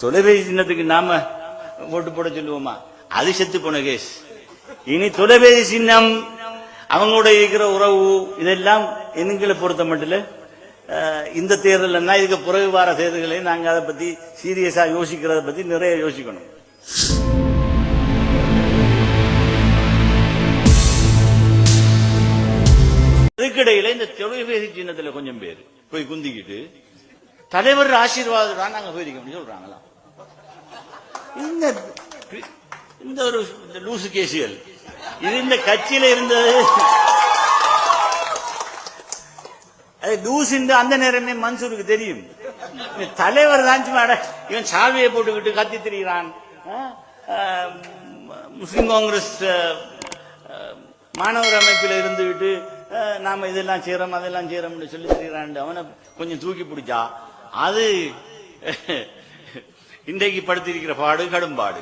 தொலைபேசி சின்னத்துக்கு நாம ஓட்டு போட சொல்லுவோமா? அது செத்து போன கேஸ். இனி தொலைபேசி சின்னம் அவங்களோட இருக்கிற உறவு இதெல்லாம் எங்களை பொறுத்த மட்டும் இந்த தேர்தல் இதுக்கு பிறகு வார தேர்தல்களை நாங்க அதை பத்தி சீரியஸா யோசிக்கிறத பத்தி நிறைய யோசிக்கணும். இதுக்கிடையில இந்த தொலைபேசி சின்னத்துல கொஞ்சம் பேர் போய் குந்திக்கிட்டு தலைவர் ஆசீர்வாதம் நாங்க போயிருக்கோம் சொல்றாங்களா? இந்த ஒரு லூசு கேசியல் இது இந்த கட்சியில இருந்தது. லூஸ் அந்த நேரமே மன்சூருக்கு தெரியும். தலைவர் தான் இவன் சாவியை போட்டுக்கிட்டு கத்தி திரிகிறான். முஸ்லிம் காங்கிரஸ் மாணவர் அமைப்பில் இருந்துவிட்டு நாம இதெல்லாம் செய்யறோம் அதெல்லாம் செய்யறோம்னு சொல்லி திரிகிறான். அவனை கொஞ்சம் தூக்கி பிடிச்சா அது இன்றைக்கு படுத்திருக்கிற பாடு கடும்பாடு.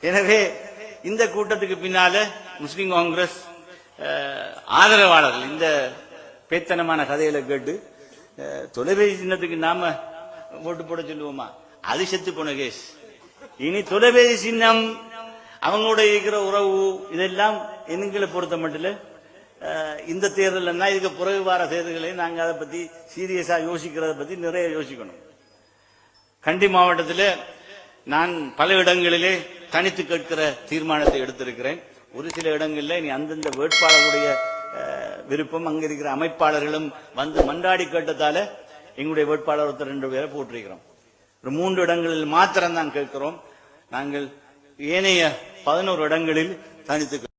எனவே இந்த கூட்டத்துக்கு பின்னால முஸ்லிம் காங்கிரஸ் ஆதரவாளர்கள் இந்த பேத்தனமான கதைகளை கேட்டு தொலைபேசி சின்னத்துக்கு நாம ஓட்டு போட சொல்லுவோமா? அது செத்து போன கேஸ். இனி தொலைபேசி சின்னம் அவங்களோட இருக்கிற உறவு இதெல்லாம் எங்களை பொறுத்த மட்டும் இந்த தேர்தல் இதுக்கு பிறகு வார தேர்தல்களை நாங்க அதை பத்தி சீரியஸா யோசிக்கிறத பத்தி நிறைய யோசிக்கணும். கண்டி மாவட்டத்தில் நான் பல இடங்களிலே தனித்து கேட்கிற தீர்மானத்தை எடுத்திருக்கிறேன். ஒரு சில இடங்களில் இனி அந்தந்த வேட்பாளருடைய விருப்பம் அங்க இருக்கிற அமைப்பாளர்களும் வந்து மன்றாடி கேட்டதால எங்களுடைய வேட்பாளர் ஒருத்தர் 2 பேரை போட்டிருக்கிறோம். 3 இடங்களில் மாத்திரம் தான் கேட்கிறோம். நாங்கள் ஏனைய 11 இடங்களில் தனித்து